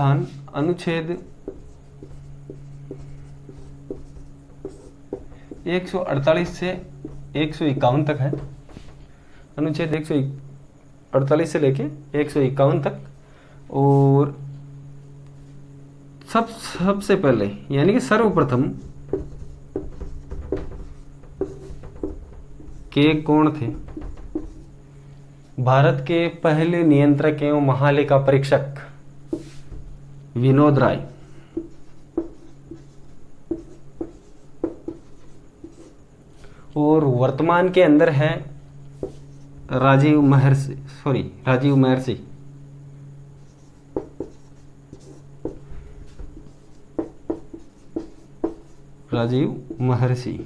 संविधान अनुच्छेद 148 से 151 तक है। अनुच्छेद 148 से लेके 151 तक। और सबसे पहले यानी कि सर्वप्रथम के कौन थे? भारत के पहले नियंत्रक एवं महालेखा परीक्षक विनोद राय। और वर्तमान के अंदर है राजीव महर्षि।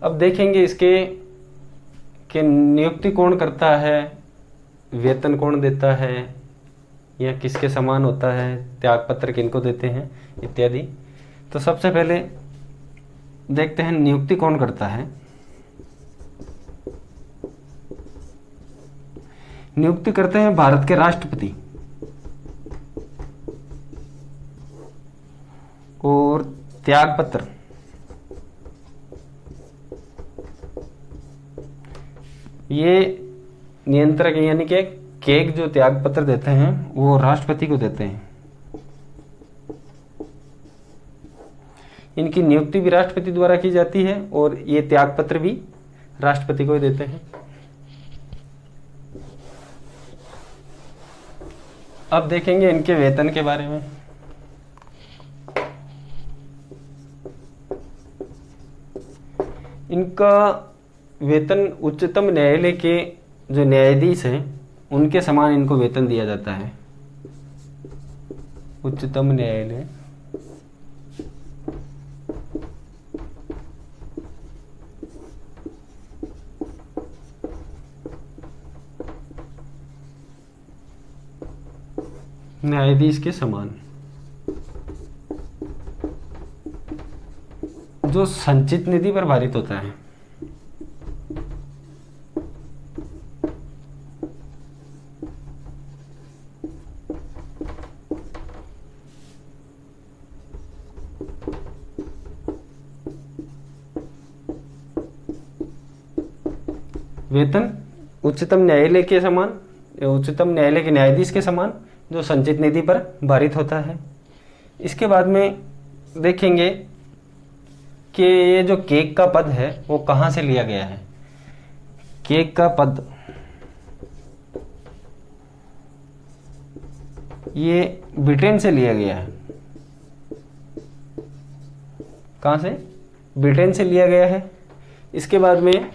अब देखेंगे इसके कि नियुक्ति कौन करता है, वेतन कौन देता है, या किसके समान होता है, त्यागपत्र किनको देते हैं इत्यादि। तो सबसे पहले देखते हैं नियुक्ति कौन करता है। नियुक्ति करते हैं भारत के राष्ट्रपति। और त्यागपत्र ये नियंत्रक यानी कि केक जो त्यागपत्र देते हैं वो राष्ट्रपति को देते हैं। इनकी नियुक्ति भी राष्ट्रपति द्वारा की जाती है और ये त्यागपत्र भी राष्ट्रपति को ही देते हैं। अब देखेंगे इनके वेतन के बारे में। इनका वेतन उच्चतम न्यायालय के जो न्यायाधीश हैं उनके समान इनको वेतन दिया जाता है। उच्चतम न्यायालय न्यायाधीश के समान। जो संचित निधि पर भारित होता है। वेतन उच्चतम न्यायालय के समान, उच्चतम न्यायालय के न्यायाधीश के समान जो संचित निधि पर भारित होता है। इसके बाद में देखेंगे कि ये जो केक का पद है वो कहाँ से लिया गया है। केक का पद ये ब्रिटेन से लिया गया है। कहाँ से? ब्रिटेन से लिया गया है। इसके बाद में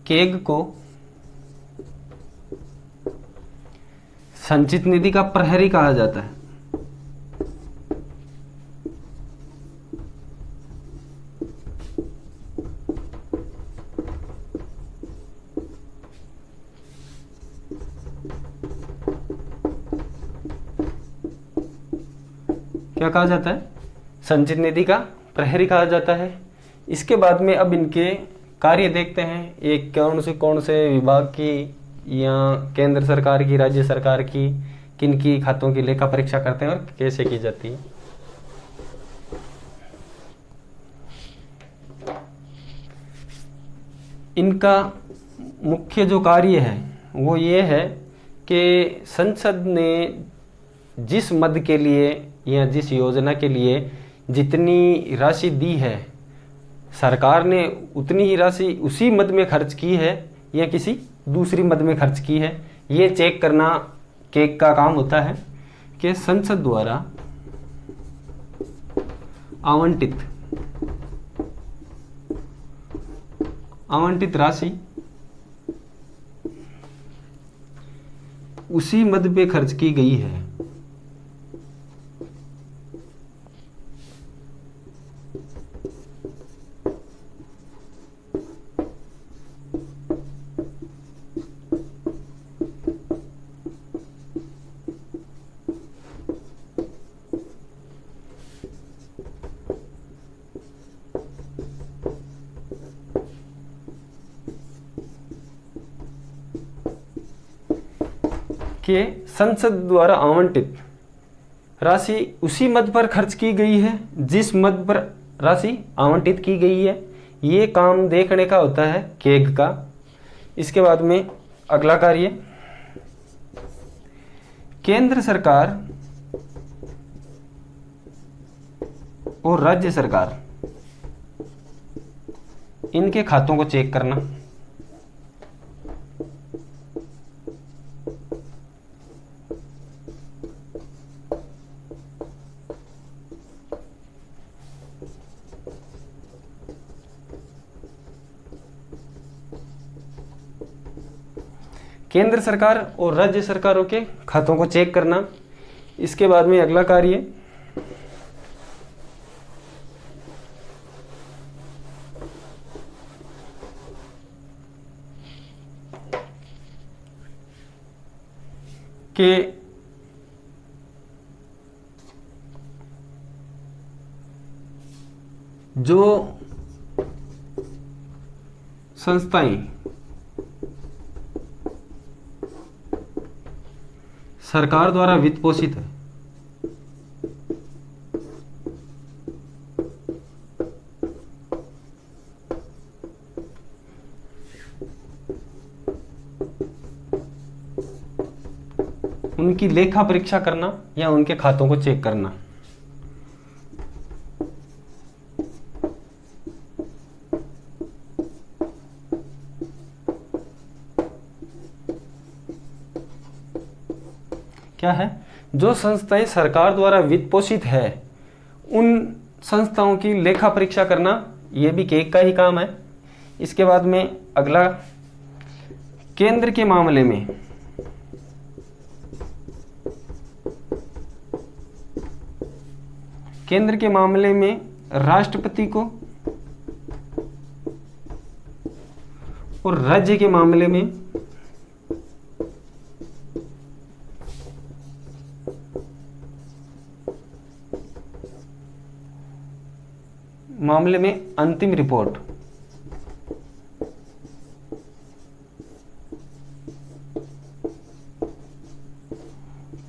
केग को संचित निधि का प्रहरी कहा जाता है। क्या कहा जाता है? संचित निधि का प्रहरी कहा जाता है। इसके बाद में अब इनके कार्य देखते हैं। एक कौन से विभाग की या केंद्र सरकार की, राज्य सरकार की, किन की खातों की लेखा परीक्षा करते हैं और कैसे की जाती है। इनका मुख्य जो कार्य है वो ये है कि संसद ने जिस मद के लिए या जिस योजना के लिए जितनी राशि दी है, सरकार ने उतनी ही राशि उसी मद में खर्च की है या किसी दूसरी मद में खर्च की है, ये चेक करना केक का काम होता है। कि संसद द्वारा आवंटित राशि उसी मद पे खर्च की गई है। कि संसद द्वारा आवंटित राशि उसी मद पर खर्च की गई है जिस मद पर राशि आवंटित की गई है। ये काम देखने का होता है केग का। इसके बाद में अगला कार्य, केंद्र सरकार और राज्य सरकार इनके खातों को चेक करना। केंद्र सरकार और राज्य सरकारों के खातों को चेक करना। इसके बाद में अगला कार्य, कि जो संस्थाएं सरकार द्वारा वित्त पोषित है, उनकी लेखा परीक्षा करना या उनके खातों को चेक करना। क्या है, जो संस्थाएं सरकार द्वारा वित्त पोषित है उन संस्थाओं की लेखा परीक्षा करना, यह भी केग का ही काम है। इसके बाद में अगला, केंद्र के मामले में राष्ट्रपति को और राज्य के मामले में अंतिम रिपोर्ट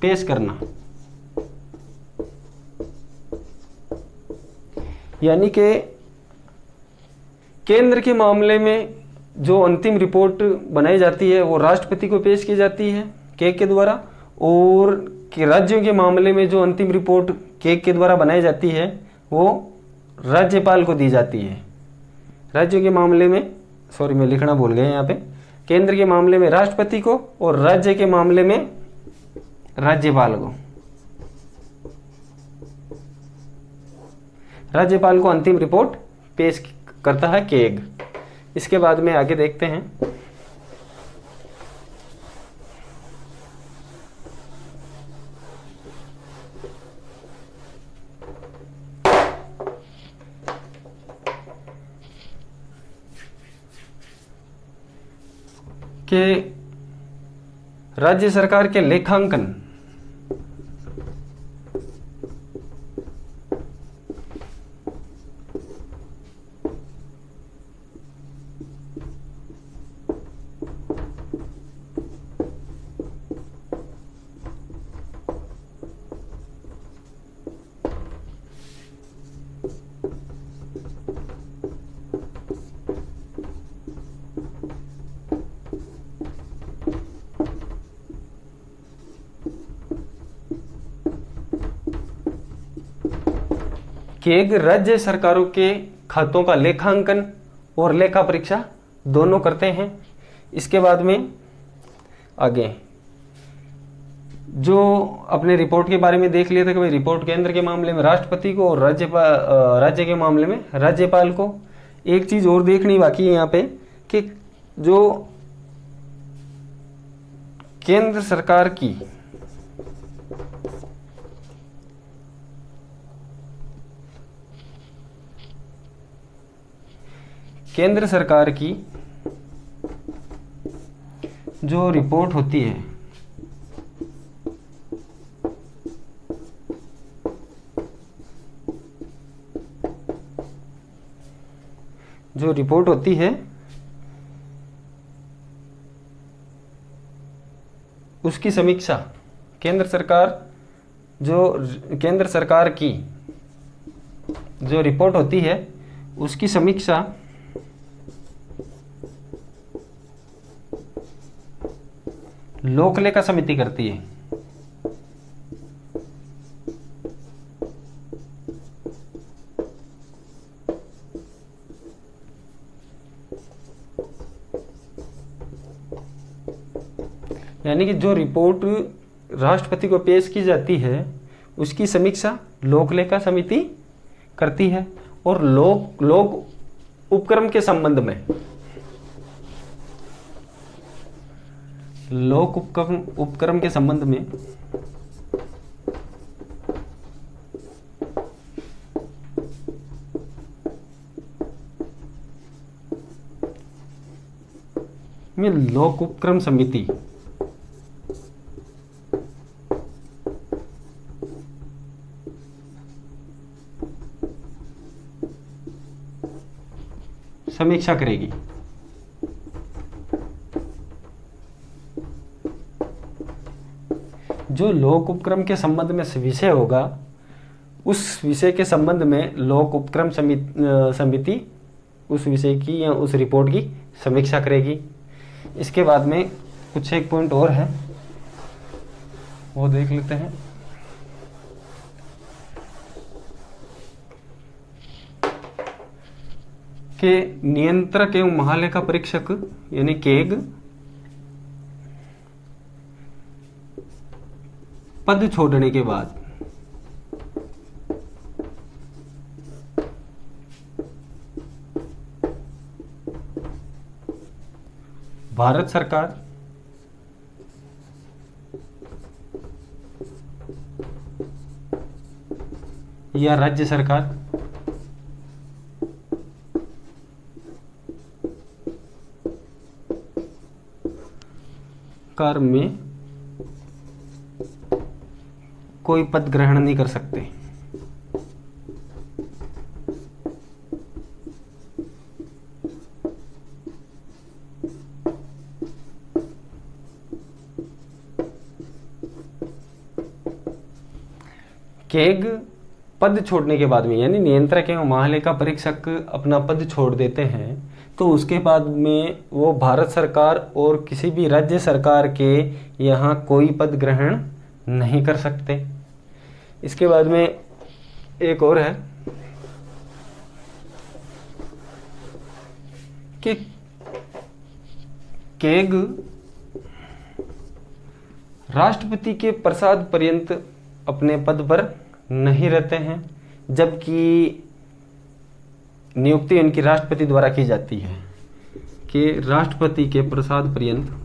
पेश करना। यानी कि केंद्र के मामले में जो अंतिम रिपोर्ट बनाई जाती है वो राष्ट्रपति को पेश की जाती है केग के द्वारा, और कि राज्यों के मामले में जो अंतिम रिपोर्ट केग के द्वारा बनाई जाती है वो राज्यपाल को दी जाती है। राज्यों के मामले में, सॉरी मैं लिखना भूल गया यहाँ पे, केंद्र के मामले में राष्ट्रपति को और राज्य के मामले में राज्यपाल को। राज्यपाल को अंतिम रिपोर्ट पेश करता है केग। इसके बाद में आगे देखते हैं, कि राज्य सरकार के लेखांकन केग राज्य सरकारों के खातों का लेखांकन और लेखा परीक्षा दोनों करते हैं। इसके बाद में आगे जो अपने रिपोर्ट के बारे में देख लिया था कि भाई रिपोर्ट केंद्र के मामले में राष्ट्रपति को और राज्य के मामले में राज्यपाल को। एक चीज और देखनी बाकी है यहाँ पे कि जो केंद्र सरकार की जो रिपोर्ट होती है उसकी समीक्षा केंद्र सरकार की जो रिपोर्ट होती है उसकी समीक्षा लोक लेखा समिति करती है। यानी कि जो रिपोर्ट राष्ट्रपति को पेश की जाती है उसकी समीक्षा लोक लेखा समिति करती है। और लोक उपक्रम के संबंध में लोक उपक्रम के संबंध में लोक उपक्रम समिति समीक्षा करेगी। जो लोक उपक्रम के संबंध में विषय होगा उस विषय के संबंध में लोक उपक्रम समिति उस विषय की या उस रिपोर्ट की समीक्षा करेगी। इसके बाद में कुछ एक पॉइंट और है वो देख लेते हैं। कि नियंत्रक एवं महालेखा परीक्षक यानी केग पद छोड़ने के बाद भारत सरकार या राज्य सरकार में कोई पद ग्रहण नहीं कर सकते। केग पद छोड़ने के बाद में यानी नियंत्रक एवं महालेखा परीक्षक अपना पद छोड़ देते हैं तो उसके बाद में वो भारत सरकार और किसी भी राज्य सरकार के यहाँ कोई पद ग्रहण नहीं कर सकते। इसके बाद में एक और है कि केग राष्ट्रपति के प्रसाद पर्यंत अपने पद पर नहीं रहते हैं, जबकि नियुक्ति इनकी राष्ट्रपति द्वारा की जाती है कि राष्ट्रपति के प्रसाद पर्यंत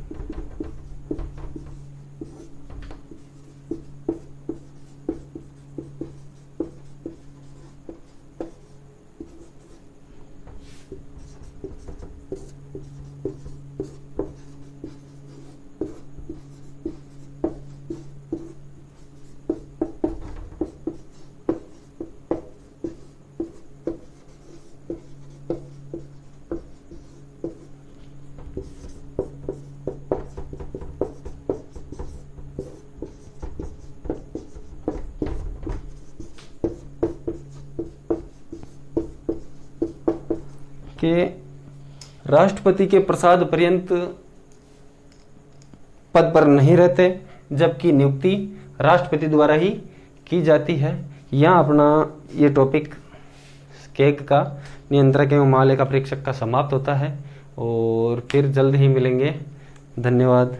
के राष्ट्रपति के प्रसाद पर्यंत पद पर नहीं रहते, जबकि नियुक्ति राष्ट्रपति द्वारा ही की जाती है। यहाँ अपना ये टॉपिक केग का नियंत्रक एवं महालेखा परीक्षक का समाप्त होता है और फिर जल्द ही मिलेंगे। धन्यवाद।